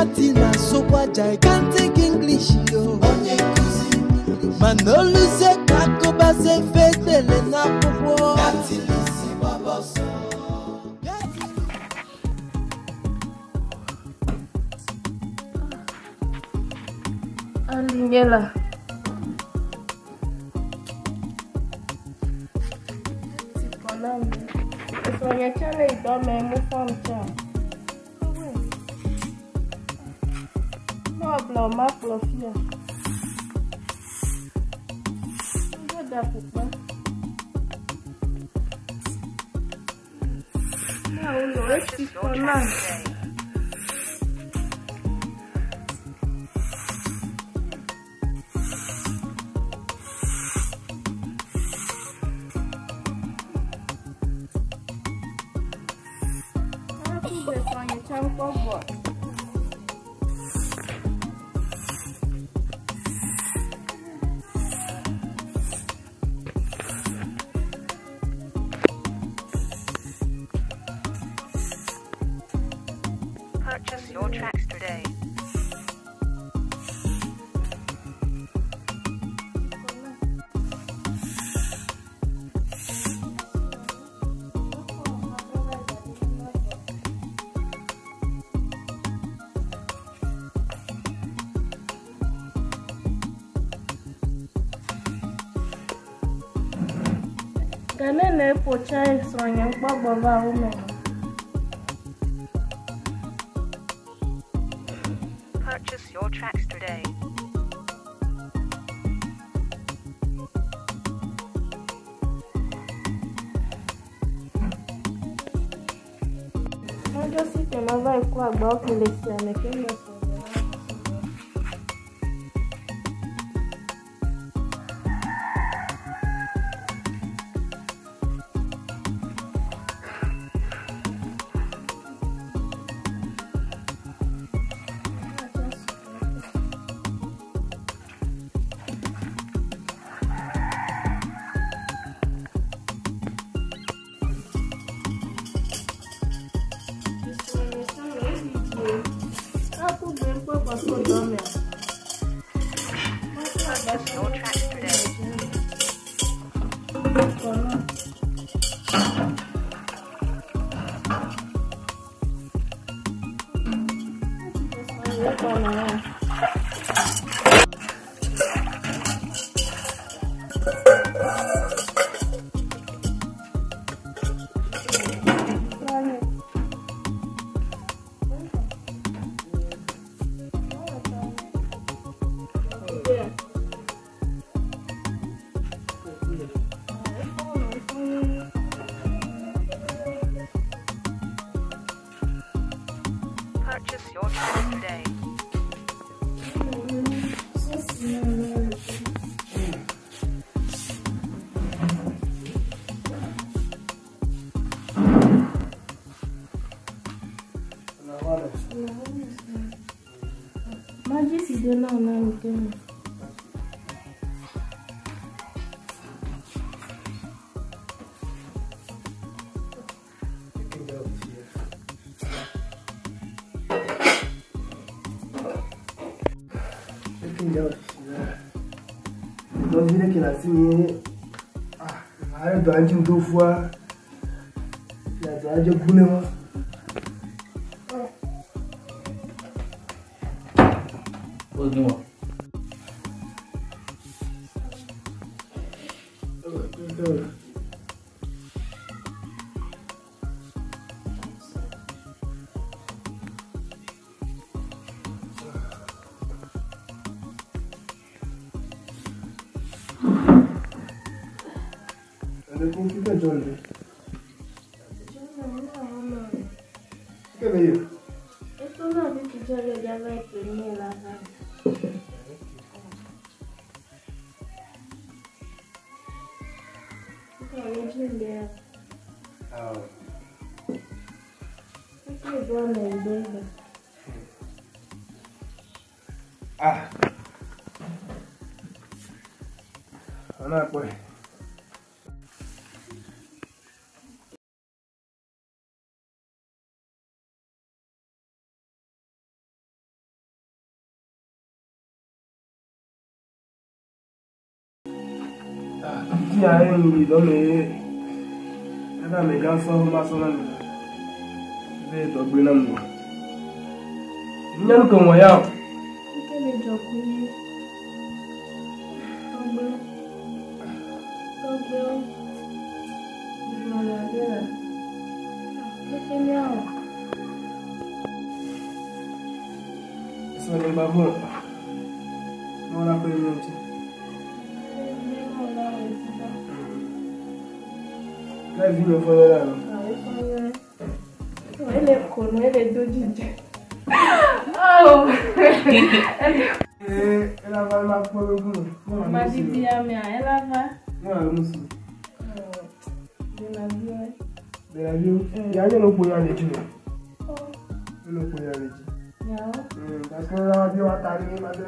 Latina, so what I can't take English, yo. Manoluze kakoba se fetele na popo. Katilisi baboso. Alingela. Sonia chale idome mu form cha. No blo ma plofia. Nada pupa. Na ulo esti kona. Purchase your tracks today. Kanene pocha Sonia Baba woman. Purchase your tracks today. I just see them over a quack about the lesson. I came here. Purchase your tracks today. Purchase your tracks today. Magic is the law now. Donc il qu'il a signé arrête de deux fois il a déjà coulé moi pose-moi compliqué John. ¿Qué me dio? Esto no es que yo le llame primera. Ahora pues. dis à un dans mes gars sont ma son ami. Je vais te brûler l'amour. Il y a comme moyen. Quel est le Ce n'est pas bon. On l'a pris un petit. La vie me fait là. Elle est connue, elle est d'Odidje. Oh! Elle a mal pour le bout. Ma dit bien, mais elle a va. Non, elle mousse. De la vie, ouais. De la vie. Il y a un autre aller tu Oh. le aller tu. Parce que là, on va t'arriver, ma belle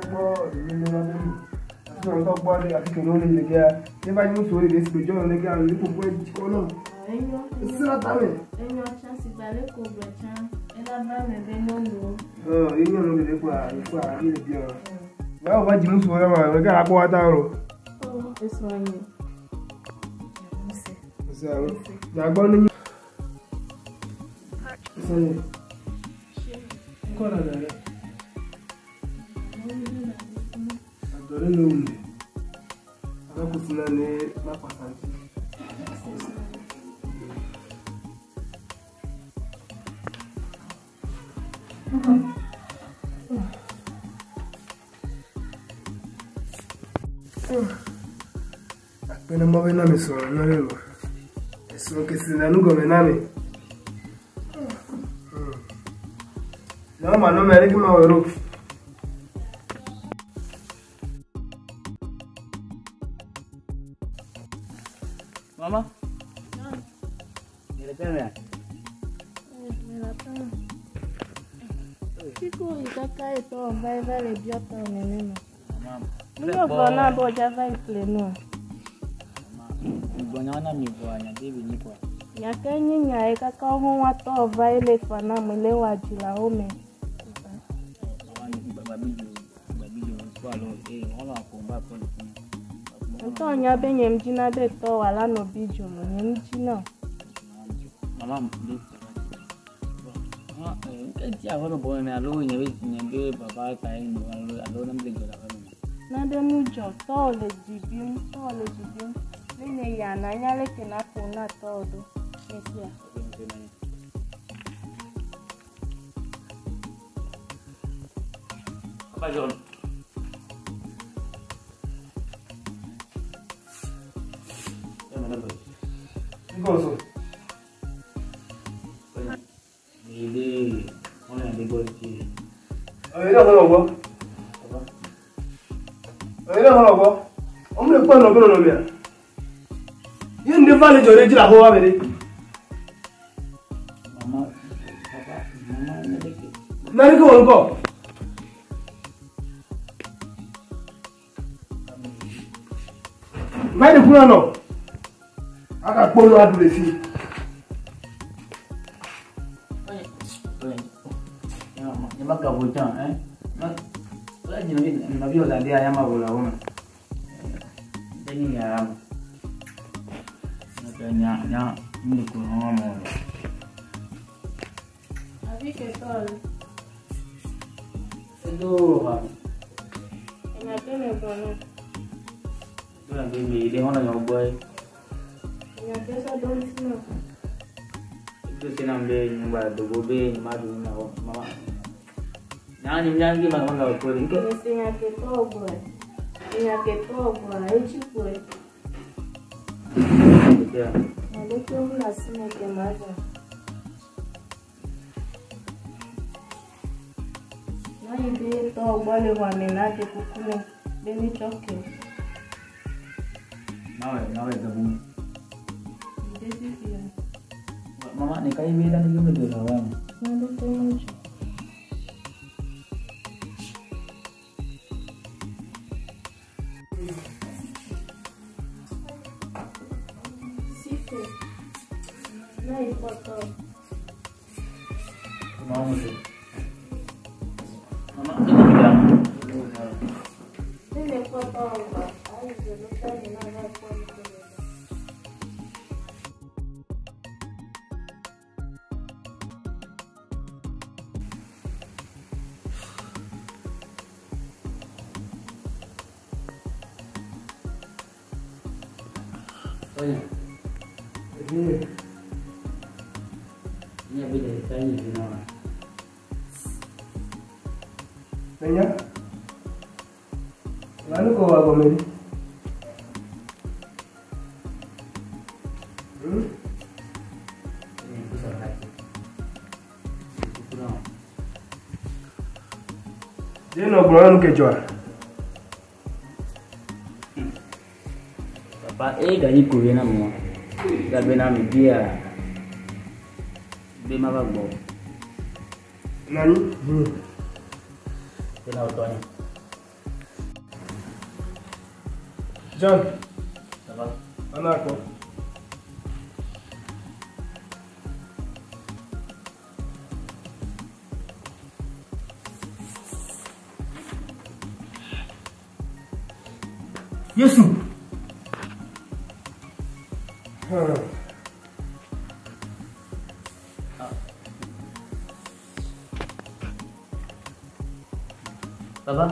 on talk about it, I think on the guy. Never knew so this but John the guy little boy color. It's not time. And your chance is a little bit chance. And I'm not a no. Oh, you know the qua, really dear. Well, what you must whatever, we got a water. Oh, this one. So, they're going to say, color. I don't know. I don't know my person. Apenas me ven a mi sono, no le digo. Eso que se da nunca ven a mí. No, ma, no me haré que me averó. Mama? Mira, mira. Chico, il a caillé ton va les bien ton nene. Mama. Nous avons bon java il nous. Mbona mivanya bibi ni kwa. Yakenye nyae kaka ho wa to va ile fana mele wa jila home. Babi swalo wala komba kwa ni. Ntonya benye mjina be to wala no bijo mo mjina. Mama mbi. Kati awalo bona alo nyabe nyambe baba kai no alo nambe gola kana. Na de mujo to le jibim. Nene ya na nyale ke na pona todo. Mesia. Papa John. Gozo. Ini mana yang diboleh? Ayo dah kalau gua. Ayo dah kalau gua. Om le pa no beno no mia. Yen de vale jore jira ho wa bere. Mama, papa, mama ni dek. Nari ko won ko. Vai de kuna no. Aka polo adu le fi. Ya mak kabucan, mak. Lagi nabi orang dia yang mau lawan. Ini ya. Nakanya milik orang mau. Abi ke tol. Itu apa? Enya tene bono. Itu nanti dia orang yang boy. Enya pesa don sino. Itu senang deh nyumba dogo be madu mama. Jangan gimana mana kau ini? Enya ke to boy. Enya ke to boy. Echi boy. Ya. Alo ke una sino ke maja. Na ide to bole wa menake kukule. Beni choke. Nawe gabung. Ide dia. Mama ni kayu bela ni gimana dia lawan? Nado to mucho. Sife. Na ipoto. Mau sih. Mama ini bilang. Nene poto ba. Ai je lo ta ni na na po ni. Olha. Minha vida está aí, não. Venha. Lá no Coa, Gomeri. Dia no bulan ke jual. Papa, gaji kuwe na mo. Gabe na mi dia. Be ma bagbo. Nani? Kena otonya. John. Papa. Anak ko. Yesu. Papa.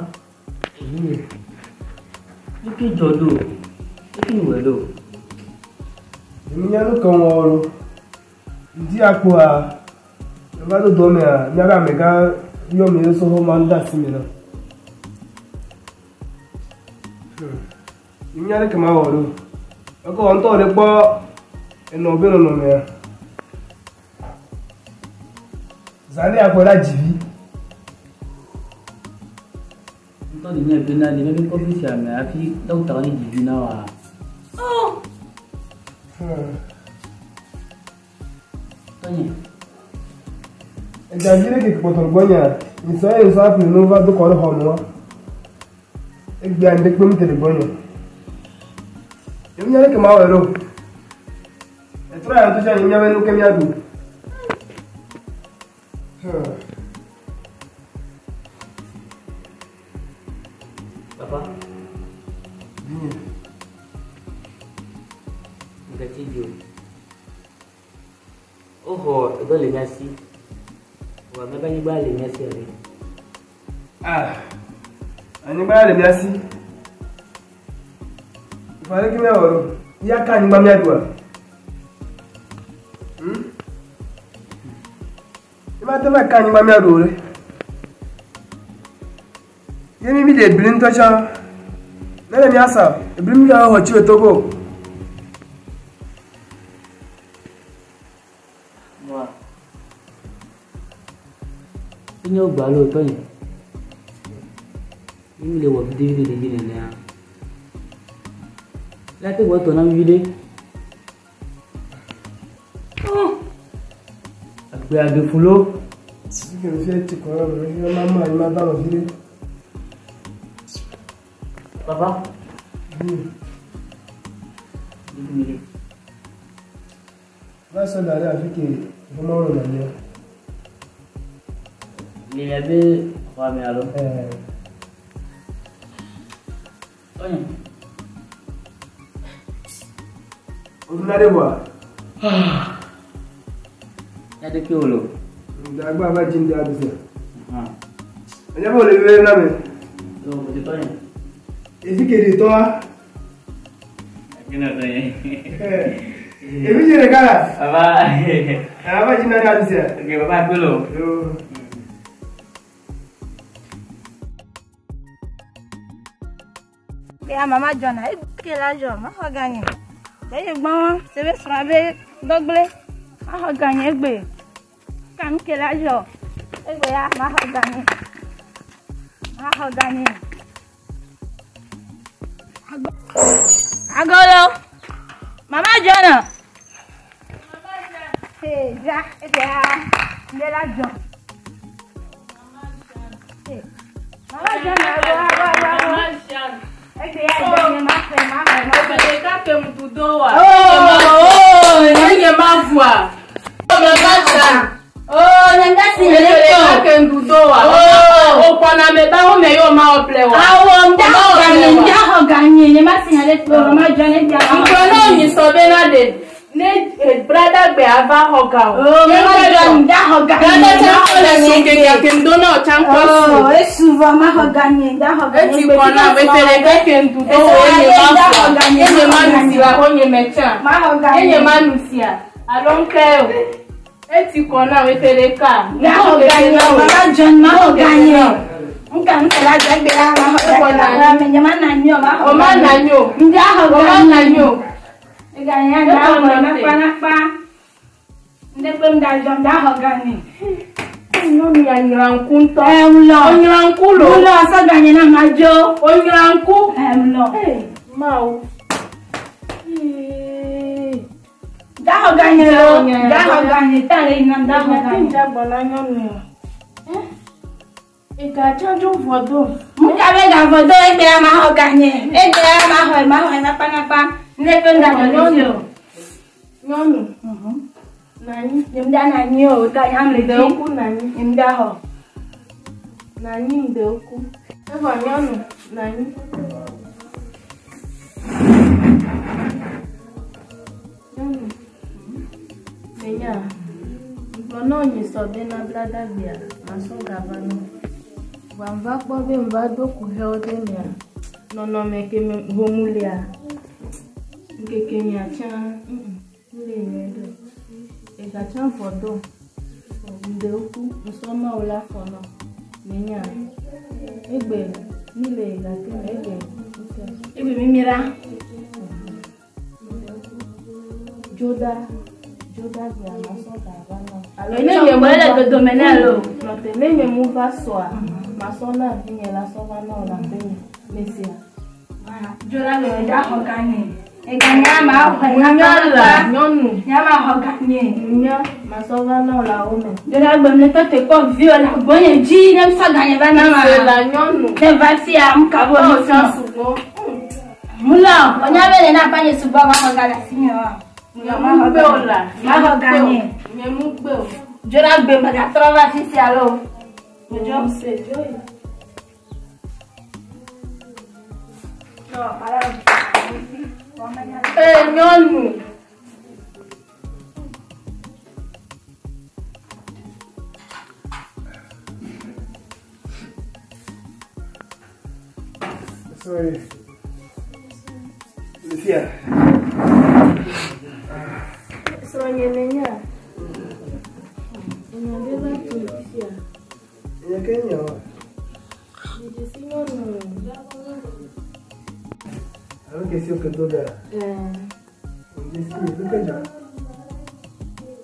Iki jodoh. Iki wedo. Eminya no kan woro. Ndi apo a. Ba do do me a, nya ga me ga yo me so ho man da si me na. Eminya le kama woro. Ako on to le po eno be no me. Zani akwara jivi. Nto ni ne bina ni me ko fi sia me afi do ta ni jivi na wa. Tony. E da dire che potor gonya, mi sai usare per non vado con hono. E grande come te le gonya. Io mi che ma ero. E tra tu già mi avevano che mi ha tu. Papa. Gatilho. Oh, eu dou ligação. Wa me bani ba le nyasi ale. Ani ba le nyasi. Fare ki me oro. Ya ka ni ba mi adua. Ima te ba ka ni ba mi adua. Yemi mi de blin to cha. Na mi asa, blin mi ga ho chi togo. Ini o gba lo to yin. Ni le wo video de gine ne a. La te wo to na video. Agbe age fulo. Si que fi ti ko ro ni mama ni ma ba lo video. Papa. Ini. Va so da ra fi ke mo ro na ni. Ni abe kwa me alo. Oye. Ordinary wa. Ya de ki olo. Da gba ba jin da bi se. Anya bo le we na me. Lo mo de to yin. E fi ke ri to a. Kina to yin. E bi je re kala. Aba. Aba jin na bi se. Ke baba pe lo. Ya mama Jona, ke la jo, ma ho gagné. Dey gbon, se be sra be dogle. Ma ho gagné gbe. Kan ke la jo. Egbe ya ma ho gagné. Ma ho gagné. Agolo. Mama Jona. Mama Jona. Hey, ja, de la jo. Mama Jona, agora. ne brother be ava hoga. Oh, ma hoga. Brother chanko le ke kendo na chanko. Oh, esuva ma hoga ni da hoga. Eti kona we fere ke kendo do we ne manusia honye mecha. Ma hoga. Enye manusia. I don't care. Eti kona we fere ka. Da hoga ni ma John ma hoga ni. Nka nkela jagbe la ma hoga. Me nyama na nyo ma hoga. O ma na nyo. Nda hoga. O ma na nyo. Eganya da hoga na pa. Ndekwe mda John da hoga ni. Nyomi ya nyiranku nto. Mlo. Onyiranku lo. Mlo asa ganye na majo. Onyiranku. Mlo. Mau. Da hoga ni lo. Da hoga ni tare na da hoga ni. Tinja bona nyomi. Ega chanjo vodo. Muka be ga vodo egbe ma hoga ni. Egbe ma ho na pa. Ndekwe mda John. Nyomi. Nani? Nimda na nyo ka yam le Nde oku nani? nimda ho. Nani nde oku? Eva nyomi. Nani? Nyomi. Menya. Mbono nyi sobe na blada bia. Maso gavano. Wamba kwa be mbado kuhelde mea. Nono meke homulia. Nkeke nya cha. Mule nyedo. Ega chan fodo. Nde oku. Nsoma ula fono. Menya. Egbe. Nile ega kene egbe. Ibi mimira. Joda via maso gavano. Ene ye mwele do domenelo. Note neme muva soa. Masona vinye la sova no la penye. Mesia. Jola le da hoga ni. Eganya ma ho na Nyala. Nyonu. Nyama hoga ni. Nya. Masova no la ome. Jola gbe me to te ko viola bonye ji nem sa ganye ba na ma. C'est la nyonu. Ne va si am ka bo Oh, ni ça so. souvent. Mula, onya be na pa ni suba ma hoga la sinyo. Mula ma hoga. Ma hoga ni. Nye mugbe o. Jola gbe me ga trova sisi alo. Ojo se joy. No, ala. Nyonu. Sorry. Lucia. So nyenenya. Nyandeba tu Lucia. Ya Kenya. Didi sinyonu. Alors que c'est que toda. On dit si tu peux déjà.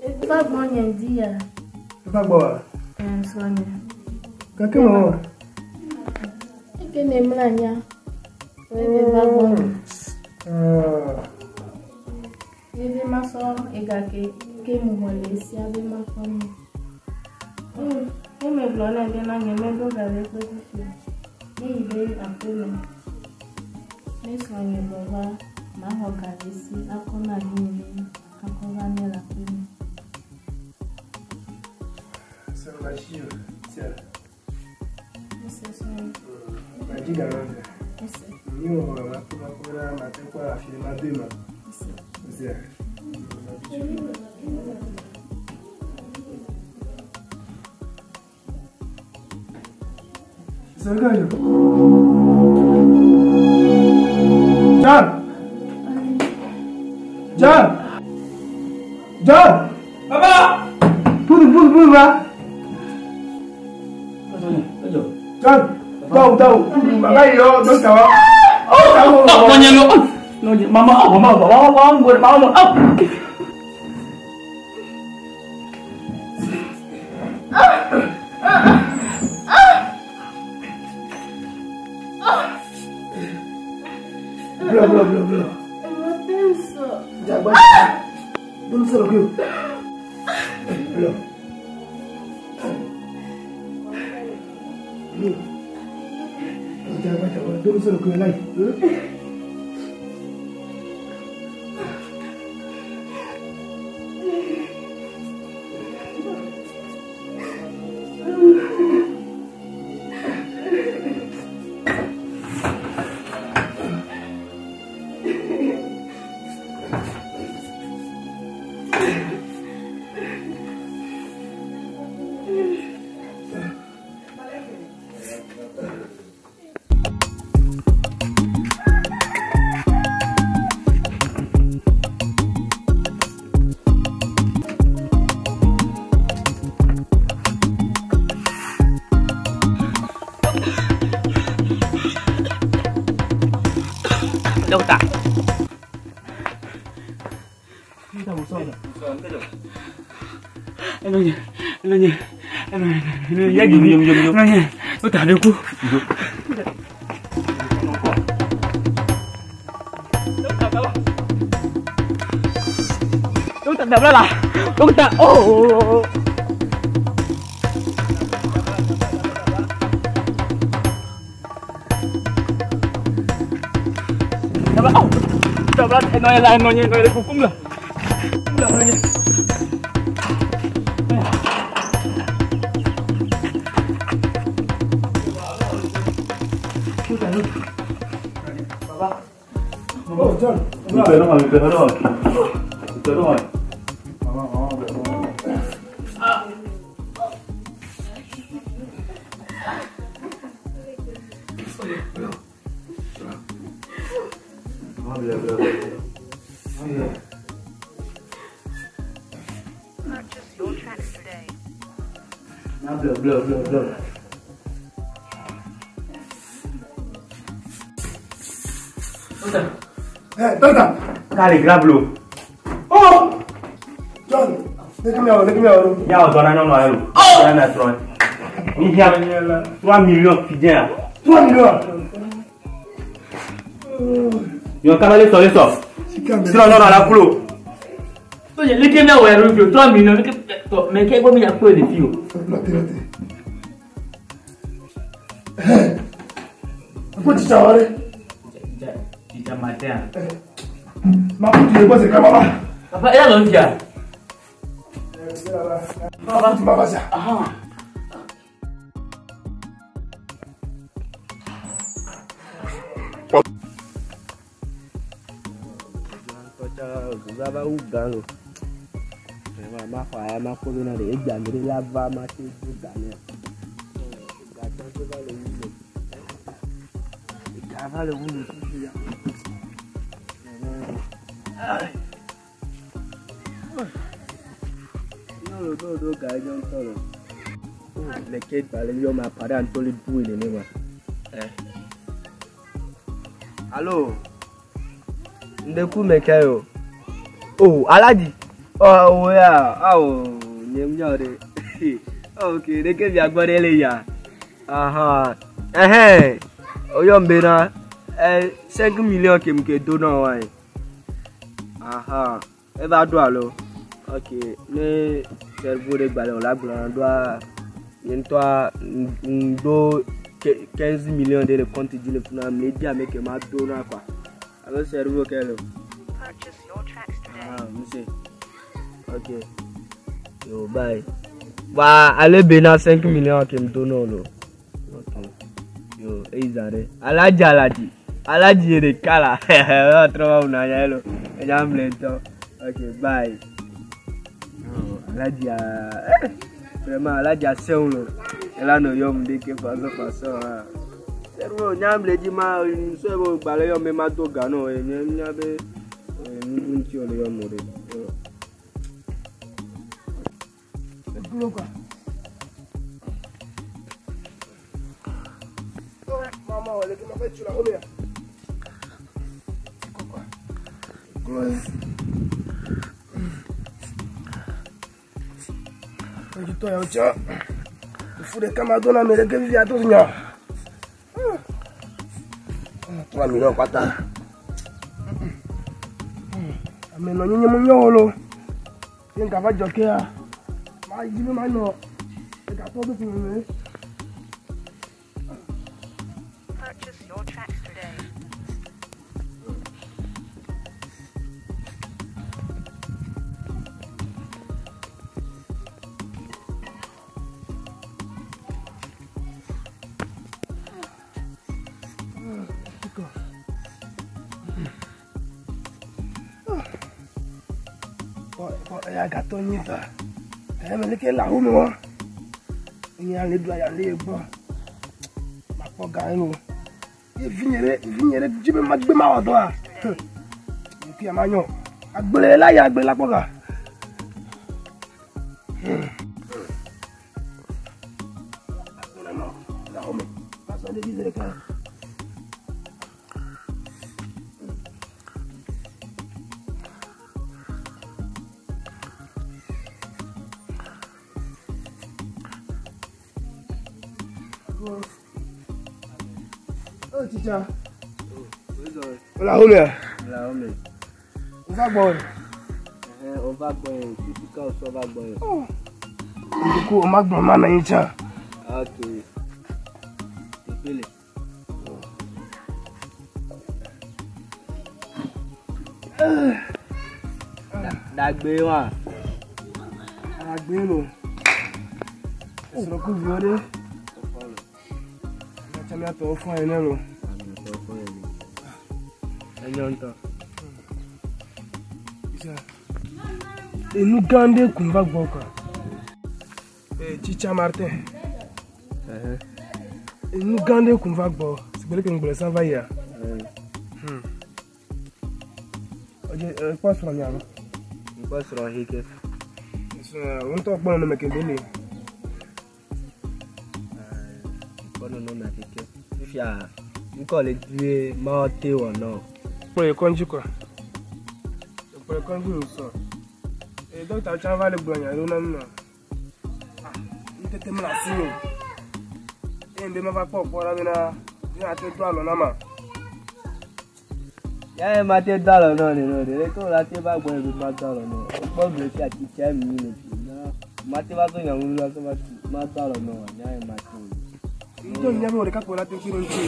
Et pas bon nyendia. Pas boa. Sonya. Kakemo. Eke ne mlanya. Wewe babon. Wewe maso egake ke muhole si abe makoni. Eme blona de na ngeme do gale ko ti. Ni ibe apele. Ne sonya baba ma ho gale si akona ni akona ne la pele. C'est la chie. Tiens. C'est sonya. La diga là. C'est. Ni on va la pour la matin quoi la fille ma demain. C'est. C'est le gars. John! Papa! Pull, va! John! Tahu. Makanya yo, terus kawan. Pokoknya lo. Mama, buat mama. Belum. Jangan. Belum selesai. Belum. Jangan. Belum selesai lagi. Dokter. Elonya. Ya jom. Oh tak ada aku. Dokter tak boleh lah. Dokter. Oh. Tak boleh. Nonya hukum lah. Oh, John. Kita dah. Purchase your tracks today. Belum. Tata. Kali grab lu. Oh! John, let me out. Ya, on a normal. Oh! Na tron. Ni ya 3 millions fidèles. 3 millions. Yo kamale sole so. Sino no la kulo. To je leke na wa ru 3 millions to me ke go mi ya ko de fio. Lote. Apa caware? Kita mati ah. Maku tu lepas kamera. Apa ya lo dia? Baba sa. Aha. Zaba ugalo. Ma fa ya ma ko na le jangere la va ma ti ugane. Ga ta ko ba le wulo. Ga ba le wulo ti ya. No ga jon tolo. Le ke ba le yo ma para antoli du ile ne ma. Allo. Ndeku mekayo. Oh, Alaji. Oh, yeah. Oh, nyemnyore. Okay, they give you a good earlier. Aha. Oyo mbena 5 millions ke mke do na wa. Aha. E ba do alo. Okay, ne servo de gbale on la gblan do yentwa ndo 15 millions de compte dile funa media make ma do na kwa. Alo servo kelo. Purchase your tracks today. Monsieur. Ok. Yo, bye. Bah, allez, bena 5 millions qui me donnent. Ok. Yo, Izare. Alaji est de Kala. Trop on a yellow. Et j'aime lento. Ok, bye. Alaji a. Vraiment, Alaji a 5 millions. Et là, nous yom de que façon. Servo, j'aime le dima. Servo, balayo me mato gano. Et n'yabe. Nous tu on est mort. Maman, elle est ma fête, tu la remets. Tu toi, tiens. Il faut des camarades, mais les gars vivent à tous. 3 millions, pas tant. Mais non, il y a mon yolo. Il y a un cavage jockey. Il dit, mais non. Il y a 14 millions. Purchase your tracks today. Ya gatonyita. Me ke la hu mo. Ni ale do ya le gbo. Ma po ga enu. Vinyere jibe ma gbe ma odo a. Ki ma yan. Agbere la ya agbe la po ga. La hu me. Paso de dire ka. Oh, teacher. Hola, homie. Hola, homie. On va boire. On va boire. Tu quand on va boire. Du coup, on va boire maintenant, teacher. Ok. Tepele. Dagbe wa. Dagbe lo. Sọ kú vi ode. Ẹ mi ato fún ẹ nelo. Enyo Inu gande kun va gbo kan. Chicha Martin. Inu gande kun va gbo. Sibele ke ngbe san va ya. Oje pa sọ mi aro. Nko sọ̀rọ̀ hike. Wọ́n tó gbọ́n ọ̀nà mẹ́kẹ̀ndélé. Gbọ́n ọ̀nà mẹ́kẹ̀kẹ́. Fífi à nǹkan lè dúró máa tẹ̀ wọ̀ náà. Pẹ̀lú kọ́njú kọ́. Pẹ̀lú kọ́njú ló sọ. Dókítà Chan va lè gbọ́n yàrá lónà nínú. Ní tètè múra sí o. Ẹ̀yìn bí mo bá pọ̀ pọ̀ rábí náà ní àti tó àlọ́ náà mà. Yàrá máa tẹ̀ dọ́lọ̀ náà nínú rẹ̀. Tó láti bá gbọ́n ẹ̀rọ máa dọ́lọ̀ náà. Ó gbọ́ bẹ̀rẹ̀ sí àti tẹ́ mi nínú ìlú. Máa tẹ́ bá tó yàn wúlò lọ́sọ́ máa dọ́lọ̀ náà. Yàrá máa tẹ̀ wọ́n. Ìjọ ìyá mi ò lè kápọ̀ láti kí ló ń ṣe.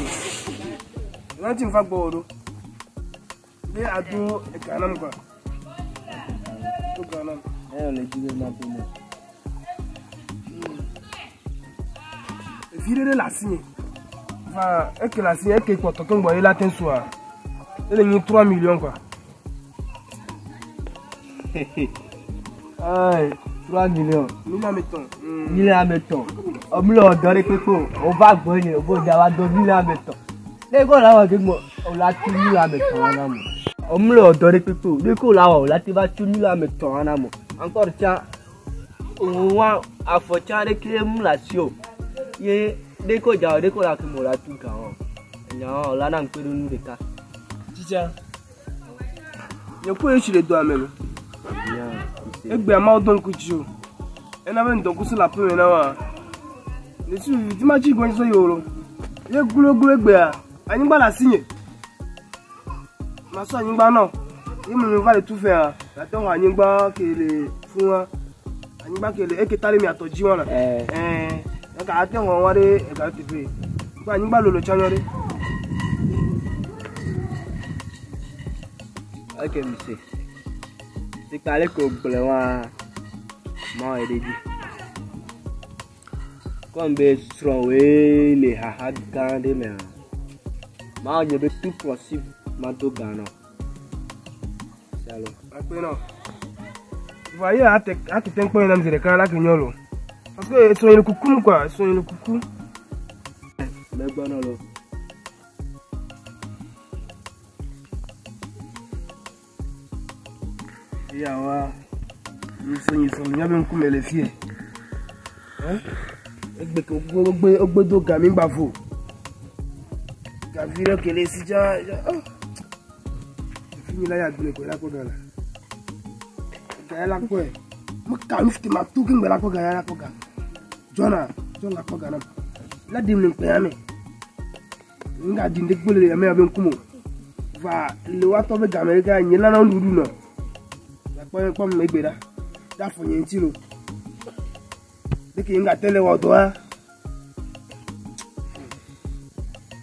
Ìwọ́n ti ń fa gbọ́ ọ̀rọ̀. Bí àdó ẹ̀ka náà gbà. Tó gbà náà. Ẹ̀yàn lè dúró máa tó mọ̀. Èfi rere làásì yẹn. Fa ẹ̀kẹ́ làásì yẹn ẹ̀kẹ́ ìpọ̀tọ̀ tó ń gbọ̀ yé látẹ̀ ń sọ à. Ẹ lè yin 3 millions quoi. 3 millions. Mílíọ̀nù mẹ́tàn. Mílíọ̀nù mẹ́tàn. Ọmọlẹ̀ ọ̀dọ́ rẹ̀ pépé o bá gbọ́ yẹn o bó jà wá dọ́ mílíọ̀nù mẹ́tàn. Lẹ́kọ̀ọ́ làwọn akẹ́gbọ̀n ọ̀la tún mílíọ̀nù mẹ́tàn wọn náà mọ̀. Ọmọlẹ̀ ọ̀dọ́ rẹ̀ pépé o lẹ́kọ̀ọ́ làwọn ọ̀la tí bá tún mílíọ̀nù mẹ́tàn wọn náà mọ̀. Encore tiens òun wá àfọ̀tíà rẹ̀ kéré mú làásì o. Yé lẹ́kọ̀ọ́ jà ọ̀ lẹ́kọ̀ọ́ làkè mọ̀ ọ̀la tún kà wọ́n. Ẹ̀yàn ọ̀la náà ń pẹ́ lónú rẹ̀ ká. Teacher. Yẹ kó èsì lè dọ̀ àmẹ́lú. Egbe ama odon kuchu. Ena ben don kusu la pe na wa. Lesu ti ma chi gon so yoro. Ye gulo egbe a. Anyi gba la sinye. Ma so anyi gba na. Ye mu va le tu fe a. La ton anyi gba kele fun wa. Anyi gba kele e ke tare mi atoji won la. Ya ka ate won wa re e ka ti pe. Gba anyi gba lolo chanyo re. Okay, mi se. C'est calé que blanc moi et dit comme be strong way les haha gande mais moi je vais tout possible manto gano salo Apena voyez à te tempo ina mzire kala kinyolo parce que so ile kuku quoi so ile kuku me bonolo yawa niso nyabe nkumele fie egbe ko ogbe do gami gba fo gaviro kele si ja fini la ya gbele ko la ko gala ga la ko e mo ka mi fiti ma tu ki ngbe la ko ga la ko ga John la ko ga na la dim ni pe ame nga di ndek gbele ya me abe nkumo va le wa to be ga America yin la na ndudu no la ko me gbera da fo yin ti lo de ki nga tele wo do a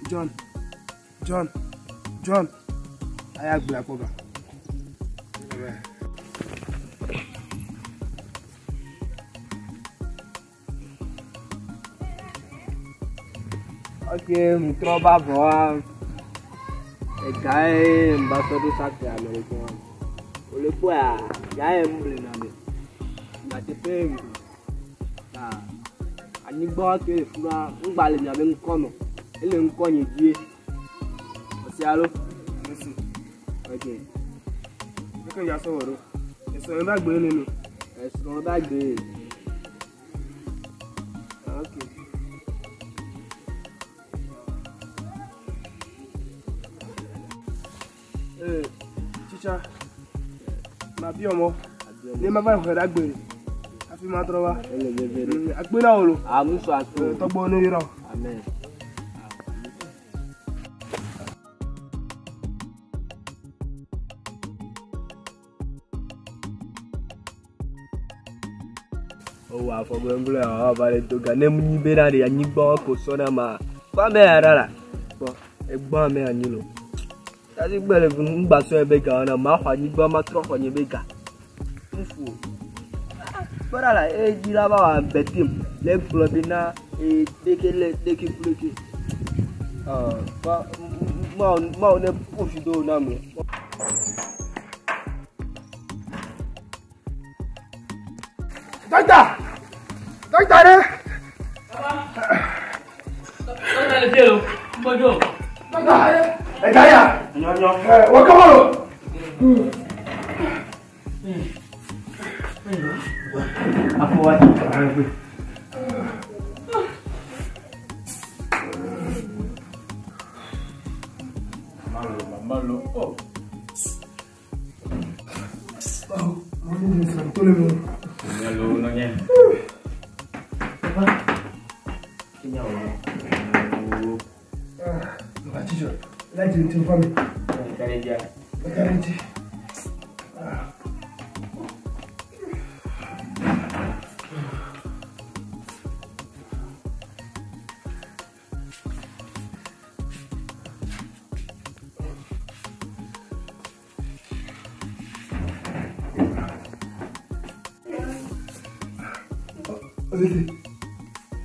John aya gbela ko ga ok mi trova voa e gae ambassador sate americano o le poa gae mble na me na te pe ani gbo ke fura ngba le mi abe nkono ele nkonye die o si alo ok de ke ya so woro eso en ba gbe ninu eso ba gbe ok teacher ma bi omo ni ma ba ho da gbe afi ma trowa ele bebe agbe na olo amuso ato to gbo ni ro Amen. Oh, I forgot to about it. To get them new better than you bought for Sonama. Pamela. But a bomb and you know. That's it. Better than Basso Baker on a mouth and you bomb a truck on your baker. But I like a lava and bet him. Leg flopina, a take a leg, take it flicky. Mount a push you do number. Doctor! Doctor!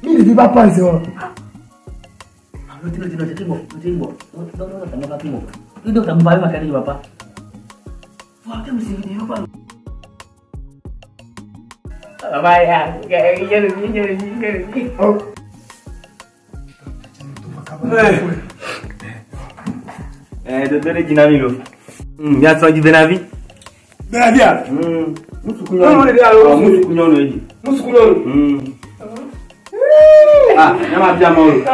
Mi ne va pas ça. Doutor Dinamilo. Ya só de Benavi? Benavi? Musu kunyono hivi. Musu kunyono. Ah, nyama pia maulu.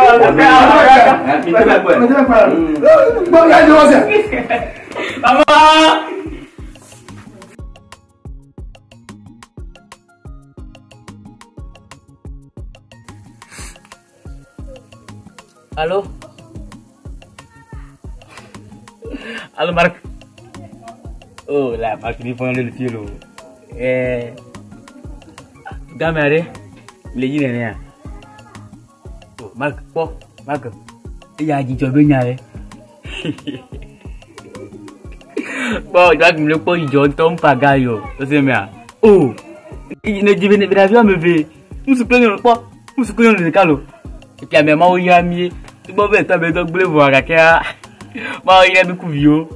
Halo? Halo Mark. Oh là, Mark ni fon le filo. Gamare, le yine ne ya. Oh, Mark, Mark. Ya ji jobe nyare. Bo, jak mi le po ijo ton pagayo. O se me a. Oh. Ne jibe ne bia me ve. Musu penyo po. Musu kunyo le kalo. Et puis même ma oya mi. Tu m'as fait taper donc bleu voir à quoi. Ma oya mi kuvio.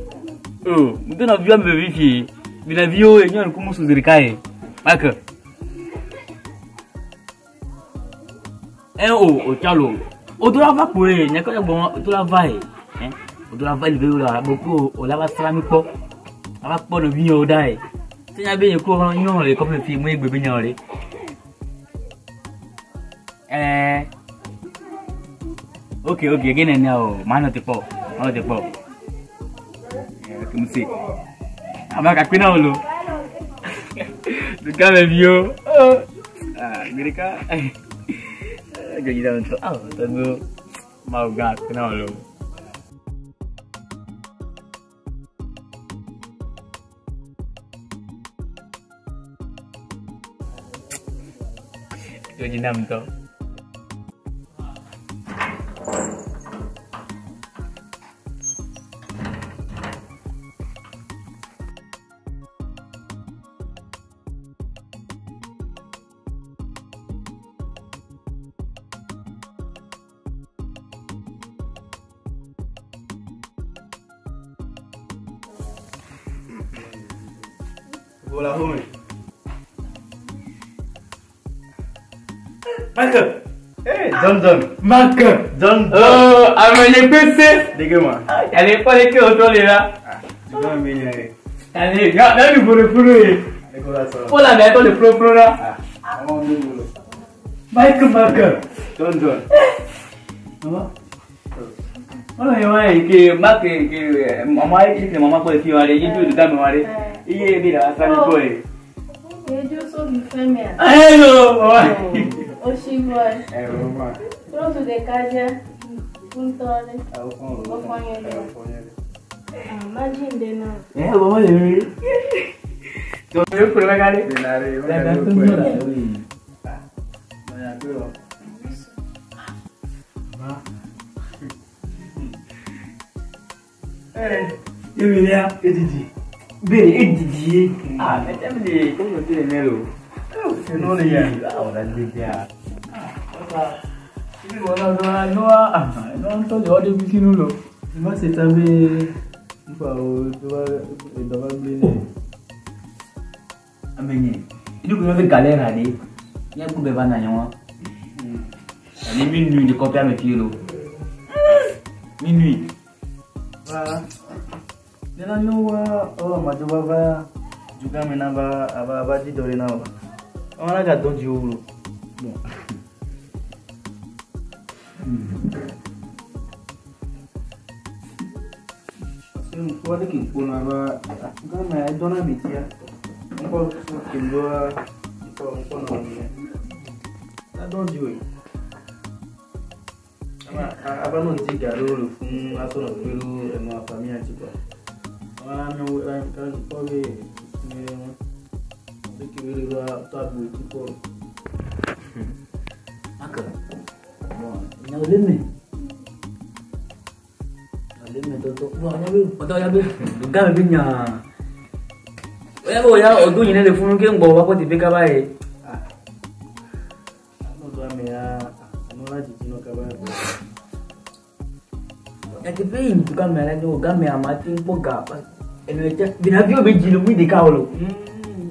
Oh, nous na vio me vérifier. Bina vio e nyon ko musu zirikae. Mark. O chalo. O do la va po e, nya ko bon, o do la va e. O do la va le la boko o la va sala mi po. Aba po no vio dai. Tenya be ko nyon le ko me fi mo egbe be nyon le. Okay, again now. Mano te po. Como se? Amaca aqui não, Lu. Tu quer me viu? Mereka. Jadi dah untuk. Tentu mau gak kenal Lu. Jadi nam tu. Bola home. Mark. Don. Mark. Don. Oh, amenye pese. Dege moi. Elle est pas les que autour là. Tu dois me venir. Allez, là du boulot. Pour la mettre le pro là. Mark. Don. Maman. Voilà, que Mark que maman pour les aller, il veut de dame aller. Il est bien à ça le boy. Et je suis une femme. Hello. Oh, she boy. Maman. Pronto de casa, puntole. Vou fazer. Imagine de não. Vamos ver. Tô meio por lá, cara. Eu me lembro, Edidi. Bem, Edidi. Mas também, como eu tenho melo. Eu não lembro. Ora, liga. Não tô de ordem aqui no lo. Mas você também, o Amém. Itu kau nak galera ni, ni aku bebana nyawa. Ni minuit de copier mes filles. Minuit. Dia nu macam apa juga menambah apa di dori na. Orang agak donju. Kau ada kimpun apa? Kau main dona bicia. Kau kimbua, kau namanya. Tak donju. Apa nanti garu fun asal peru ema família tipo. Meu kan kau ni dekiru tabu tipo. Akak. Yang lima. Lima tu. Wah, betul ya be. Gam binya. Ya, odu ni le funu ke ngbo wa ko ti be ka bae. Ano do ame ya, ano la ji no ka bae. Ya ti pe yin tu ka me la no ga me amati npo ga. Eno ja binavyo be ji lo mu de ka lo.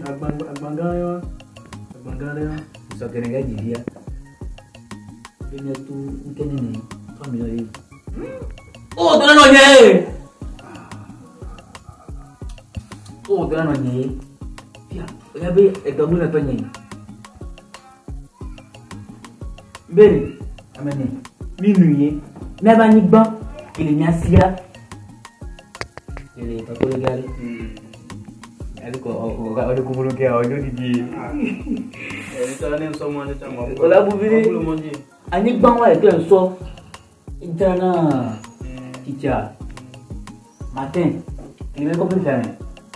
Agbanga yo. So ke nga ji dia. Benya tu nkene ni. Family ni. Oh, tu nak nonye. Oh, tu nak nonye. Ya, ya be, kamu nak nonye. Beri, amene. Minuye. Me ba ni gba, ele ni asia. Ele ta ko le gari. Ali ko o ko bulu ke o do di. Ele ta nem so mo ni ta mo. Ola bu biri. Ani gba wa e to so. Intana. Teacher, matin, il veut comprendre ça.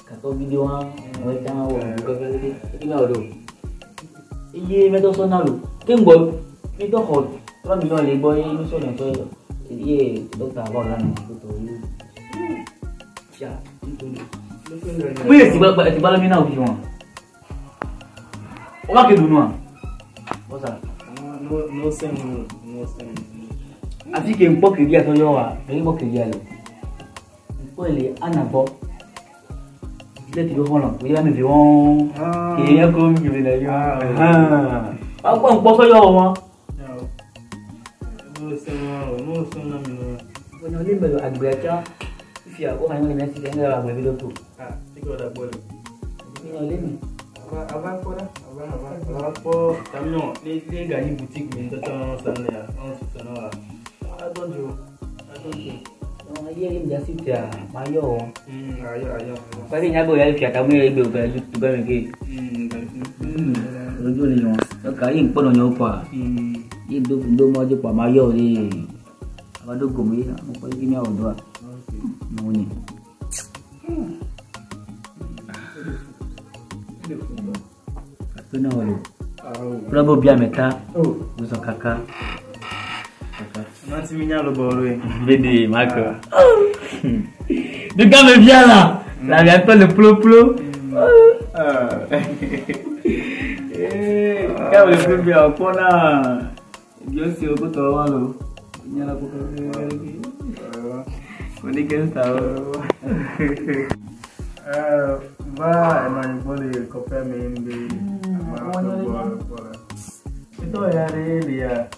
Quand on vidéo, on va t'en avoir. Il va au dos. Il est maintenant son allo. Qu'est-ce que il doit faire? 3 millions les boys, nous sommes un peu. Il est docteur à voir là. Tiens, oui, c'est pas le mien aussi. On va que nous noir. Bon ça. No sen. Así que un poco ya soy yo, venimos que ya lo. Después le anabo. Le tiro con lo, ya me dio. Que ya con que le dio. Un poco yo, ma. No sé no me. Bueno, le me lo agrecha. Si hago algo en ese que la vuelve tú. Chico da vuelve. No le me. Avant por camion, les gars boutique mais dans ça là, on se sonora. Attention. Non, il y a une jassite à mayo. Ayo. Pas ni nyabo ya kia tamu ya ibe ba tu ba mege. Rojo ni no. Ka yin pono nyo pa. Yin do mo je pa mayo ni. Aba do gomi, mo pa ki ni odo. Mo ni. Tuna wale. Bravo bien meta. Uzo kaka. Nanti minya lo bolo e. Bedi Marco. Le gars me vient là. Là il appelle le plo. Quand le plus bien pona. Bien sûr que tu vas lo. Minya la ko. On est que ça. Va emani boleh kopi membi. Itu ya dia.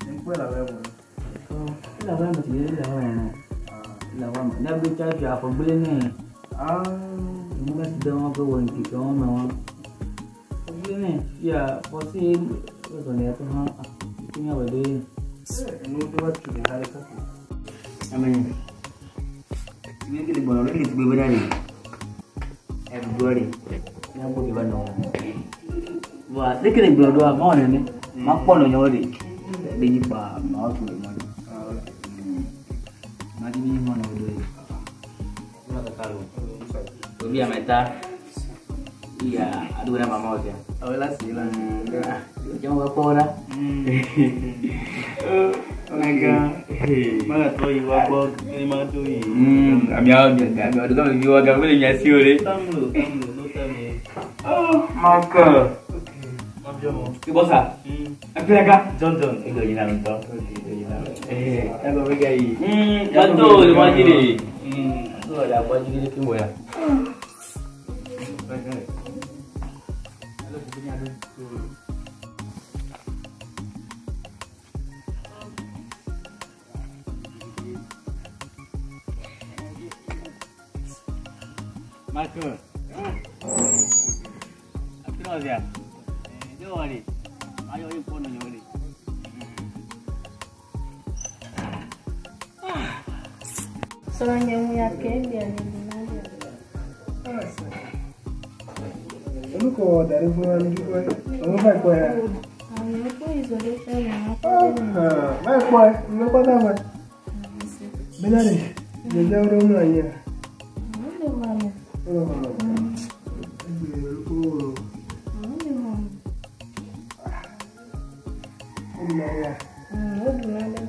Ini la vemos. La vemos y la vemos. La vemos. Na bicha ya por blene. Ni mas dama ko wanti ko ma. Blene ya posi ko ne to ha. Tinha wade. No to va tu hari ka. Amen. Ini ke bono ni tu bebera ni. Everybody. Yang boleh bano. Wah, dia kena bulan 2 mau ni. Mak pon lo nyori. Dia pak mau tu mana. Nanti ni mana dulu. Mana kalau. Lebih ameta. Iya, aduh nama mau dia. Oh lah silang. Jangan apa dah. Mana tu iwa bog ni mana tu i. Amiao ada tu lebih agak boleh nyasi oleh. Tamu, lu tamu. Oh, maka. Mabjamo. Ki bosa. Aku jaga. John. Ego jinan tu. Aku pergi. Betul macam ni. Tu ada apa juga dia kimbo ya. Marco. Aku nak dia. Jom ni. Ayo pun ni ni. Soalnya mu yakin dia ni mana? Kamu kau dari mana ni kau? Kamu baik kau ya? Hanya pun isolation yang apa? Baik kau, kamu kau tahu kan? Benar ni. Jadi orang mana ya? Mana mana? Oh. Mana mana? Ini ya. Mana?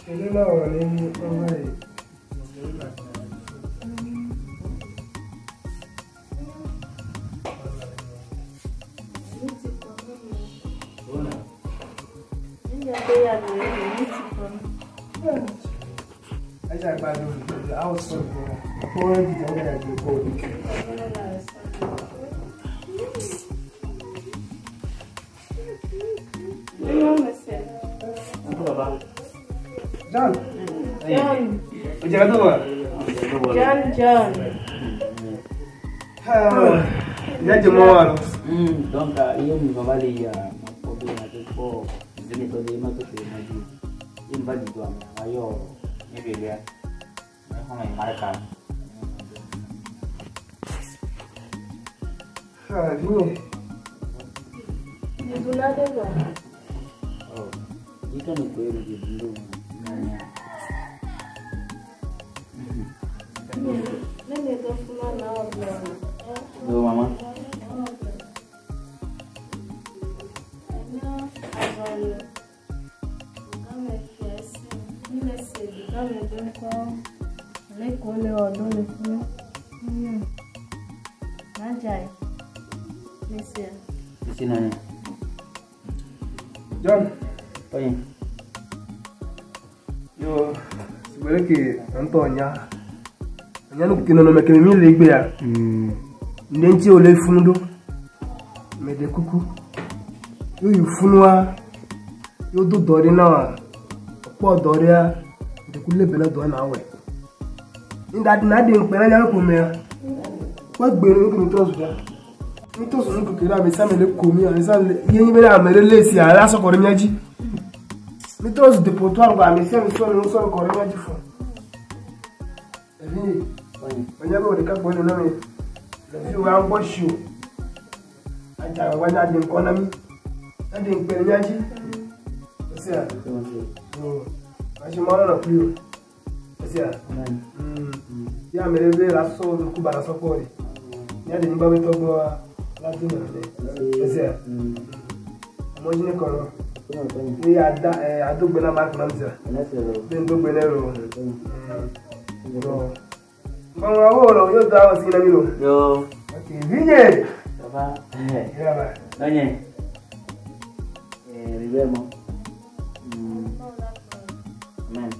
Ini lah orang ini orang ini. Aja baru, awak semua. Kau yang jangan lagi kau. John. Jangan tu apa? John. Dia cuma. Donc iyo mvavali ya mapobe na tupo. Zini to de ma to te na ju. Imba di tu ame ayo nebele. Na hona marka. Ini. Itu nada kan? Oh. Ika ni kweli di ndu. Nanya. Nene to fulana obla. Do mama. Lẹ́kọ̀ọ́lẹ̀ ọ̀dọ́ lè fún Májàì Mẹ́sẹ̀. Di sini ni. John. Oye. Yo, sebenarnya ke Antonia. Anya nu kino no mekeme mi legbe ya. Ndenti o le funu do. Me de kuku. Yo yu funu wa. Yo do dori na. Po dori ya. De ku lebe na do na we. Inda na de npe na nya ko me ya. Wa gbere ko mi to so ya. Mi to so ko kira mi sa me le ko mi ya. Sa yin be na me le si ala so ko ri mi aji. Mi to so de potoir ba mi se mi so no so ko ri mi aji fo. Ebi Banyak orang dekat boleh nama. Tapi orang buat show. Ajar orang ada yang kau nama, ada yang pernah nyaji. Betul. Macam mana nak pilih? Betul. Ya mereka rasa aku barasa kau ni. Ni ada yang bawa tu bawa lagi mana? Betul. Mungkin ni kau. Ni ada benda mak namanya. Benda benda lo. Bang awal yo tahu sih lagi lo. Yo. Okay, Vinye. Apa? Ya ba. Nanya. Ribemo. Amen.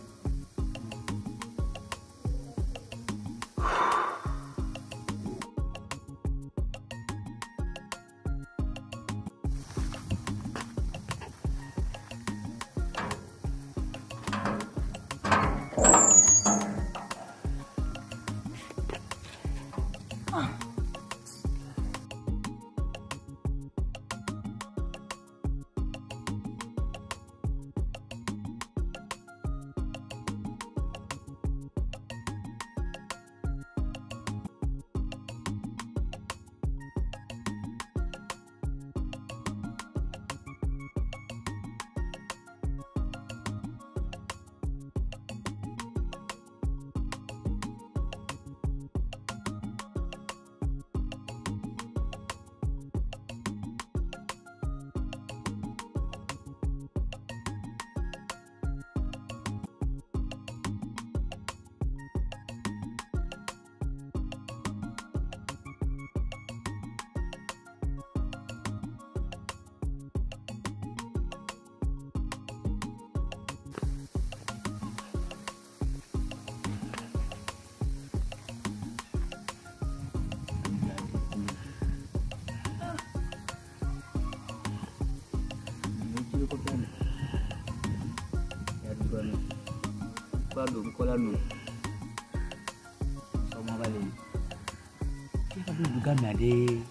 pas de cola non. Ça m'a valé. Tu vas vous gagner.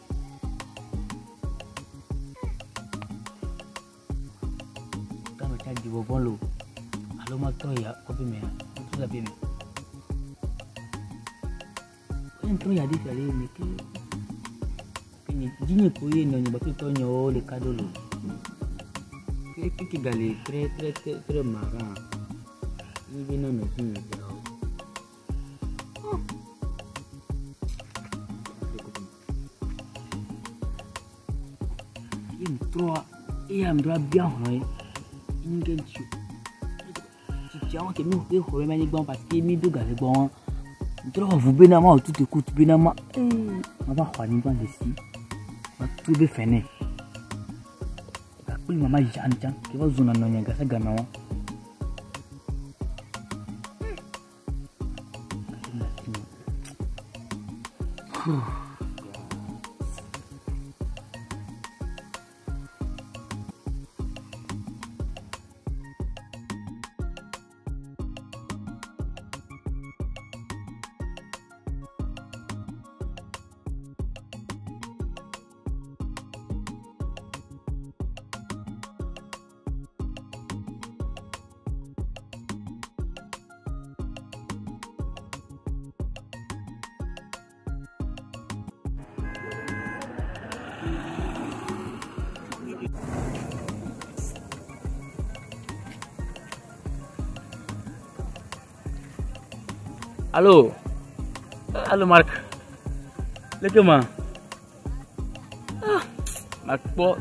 Quand on t'a dit bon l'eau, alors ma toya, copie mais, tout ça bien. Quand on y a dit ça les mais que dîner pour y non, il va tout le les cadeaux l'eau. Qui galé très marrant. Il vient me finir. Il me trouve et il me doit bien hoy. Il me gagne tu. Tu tiens que nous que hoy mais bon parce que mi do galé bon. Il trouve vous benama tout écoute benama. On va voir ni pas ici. Va tout be fene. Kuli mama janja qui va zona no nyanga sa gana wa. Allô? Allô Marc? Lequel Marc,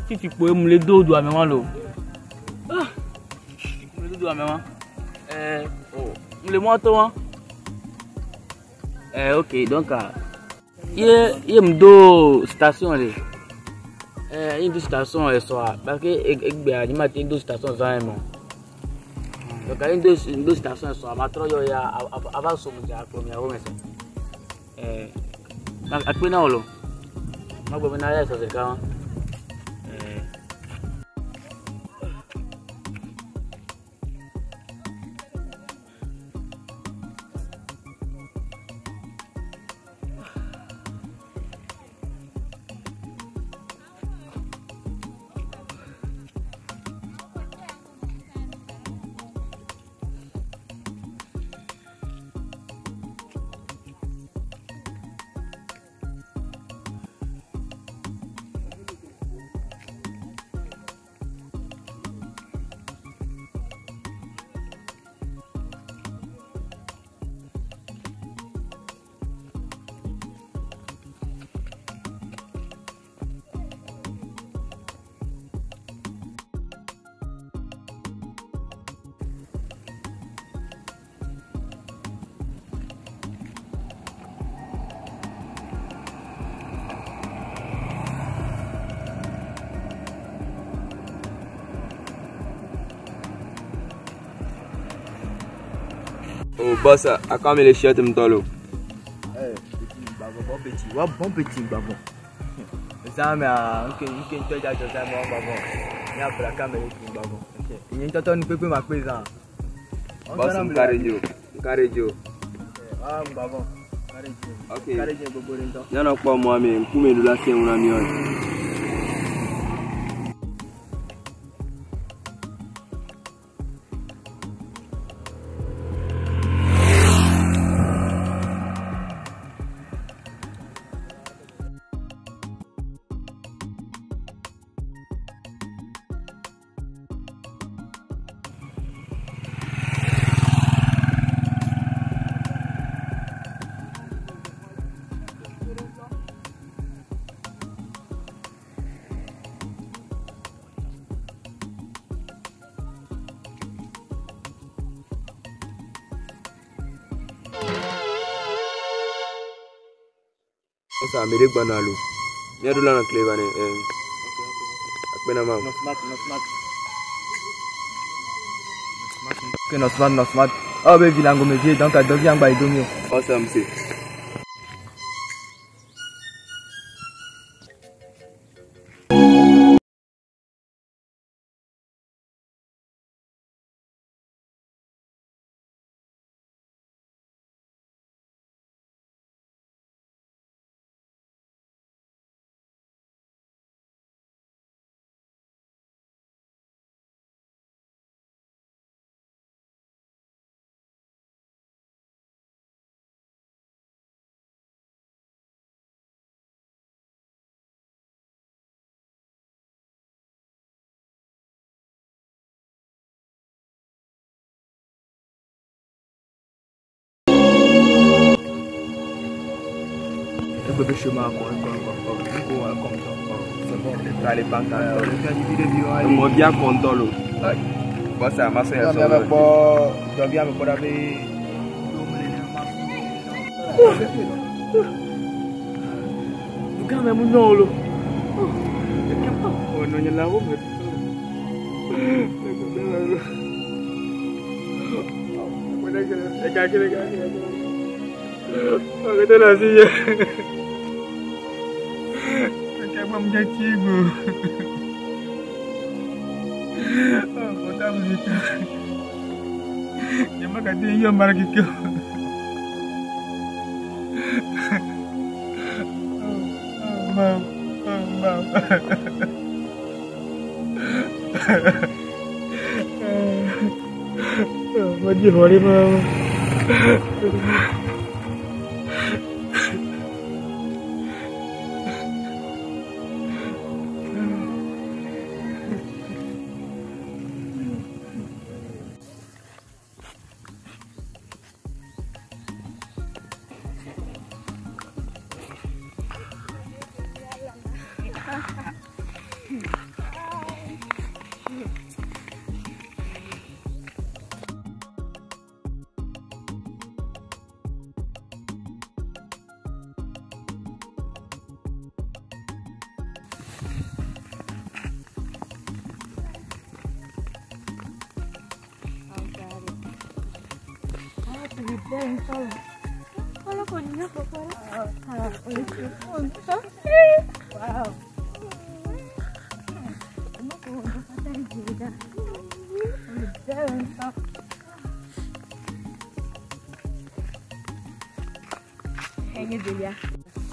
si tu peux me le dos à maman là. Me le dos à maman. Le moto. Ok, donc il me do station là. Il do station soir parce que il m'a dit do station ça moi. Donc il do station soir ma trop ya avant son dia première fois mais après na olo. Ma go na ya ça c'est quand Oh, boss, à quand les chiottes me tolo? Bon petit babon. Ça mais on peut déjà ça mon babon. Il y a pour la caméra qui babon. Il y a un peu ma présent. Boss, Carejo. Ah, babon. Ok. Carejo bobo lento. Il y en a pas moi mais pour me la c'est un ami. Ça Amérique banalo. Il y a de la clé bané. Akbena mam. No smart. Oh be vilango me vie donc à dogi anga idomio. Awesome c'est. bébé chemin encore. C'est bon, les pantalons. Moi bien content là. Bon ça, ma soeur. Je viens me prendre Kama munolo. Oh, no nyala ko met. Kita nasi je. Macam mamja cigu. Kota begitu. Jangan kata dia marah gitu. Mam. Maju hari mam. Kalau konyol wow.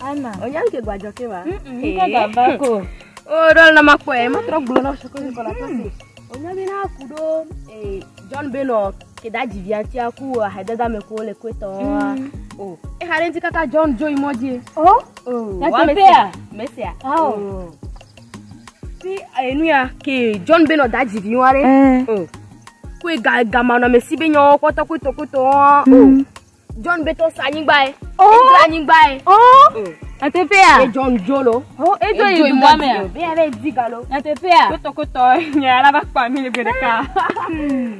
Ana, onyan ke gwajo ke wa? Nka gaba ko. Dol na makwe, matro gulona shoko ni kola tosi. Onyan bina kudo John Beno kedaji vianti aku haidada mekole kweto. Oh, harenti kaka John Joy moji. Oh? Wa mesia. Oh. Si enuya ke John Beno daji viware. Kwe gama na mesibe nyo kwata kweto. John Beto sanyigba e. Sanyigba e. Atepea. John Jolo. Ejo idumame. Be ave digalo. Atepea. Kweto nyara ba pa mi le bedeka.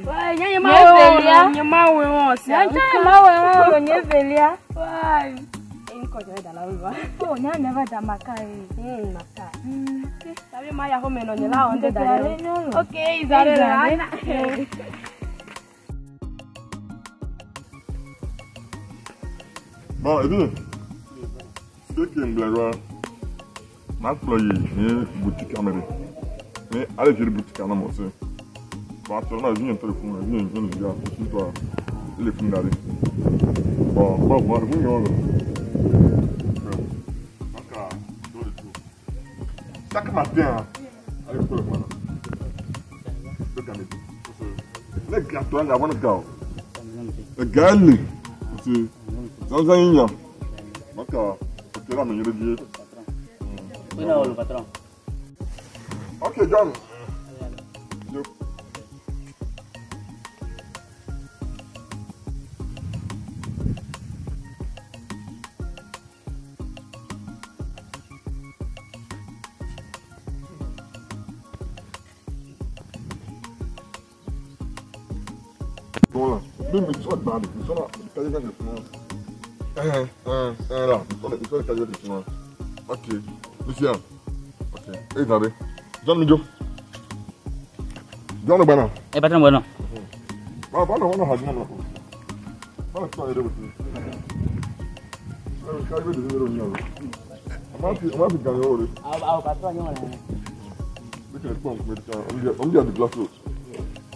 Wai nyanya mawe. Nyanya mawe won si. Nyanya mawe nyevelia. Wai. Enko je dala wa. Oh, nyanya never da makai. Makai. Sabe maya home no nyela onde da. Okay, izare la. Bon, et ce qui est blague, ma employé, une boutique américaine. Mais allez, j'ai une boutique à Namor. Bon, actuellement, j'ai un téléphone, j'ai un gars, je dois les films d'aller. Bon, vous voyez, donc, chaque matin, allez, pour le moment, les gâteaux, on a un gars. Le gars, c'est Tanzania. Maka, c'est là, mais il est dit. Oui, non, le patron. Ok, John. Voilà. Même les soins de bande, ils sont là, les carrières de finance. Là, ils sont les carrières de finance. Ok. Monsieur. Ok. Et t'as John Mijo. John le banana. Eh, patron, bueno. Ah, banana, on a dit non. Banana, tu vas aider aussi. Le carrière de finance. On va faire gagner au lieu. Ah, patron, on a. On dit à déplacer.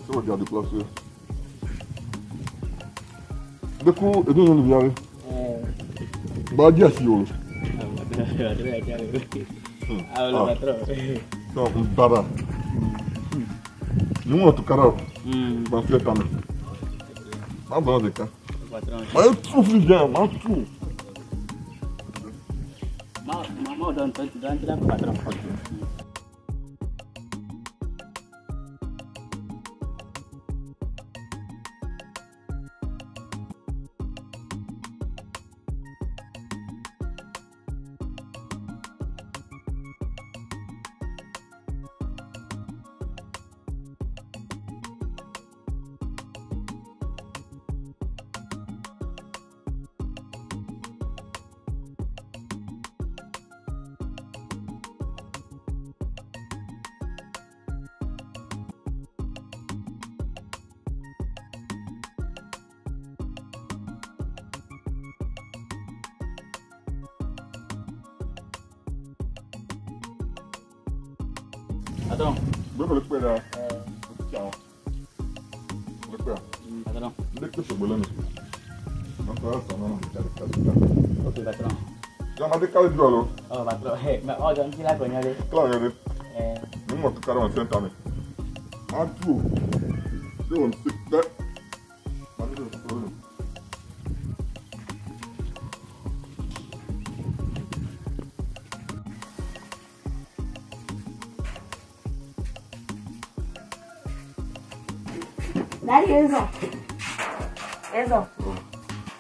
C'est on dit à déplacer. Du coup, et nous vient. Bah, dis à Sion. Ah, le patron. Non, Bara. Nous, on a tout carré. Dans ce cas. Ah, bon, c'est ça. Patron. Mais tout bien, mais tout. Maman, donne un patron. Attends. Bebe le pè da. Ciao. Le pè. Attends. Le pè se bolè ni. Non ça non. Ok, patron. Già ma de cale giù allo. Oh, patron. Ma oggi non ti la cognare. Claro, non mo toccare un sentame. Ah tu. Devo stick. Ma devo problema. Daddy, Ezo.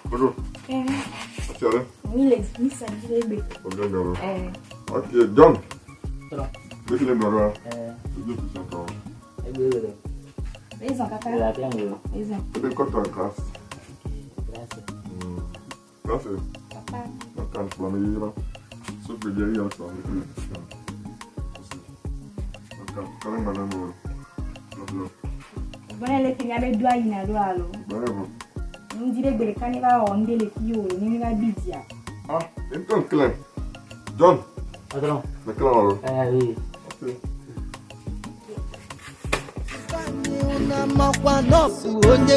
Bonjour. Attiens. Oui, les ça dit les bébés. Ok, John. Patron. Dès qu'il est mort, c'est bien tout ça. Ezo, kaka. Ezo. C'est quoi ta classe? Gracias. Papa. Makan selama lah. So berjaya lah selama ini. Makan. Kalian mana mau? Belum. Bwana le kenya be dua ina do alo. Baru. Ndire gbere kani ba onde le kiyo ni ba bidia. Ah, então clan. John. Patron. Na clan alo. Oui. Ok. Una makwa no su onye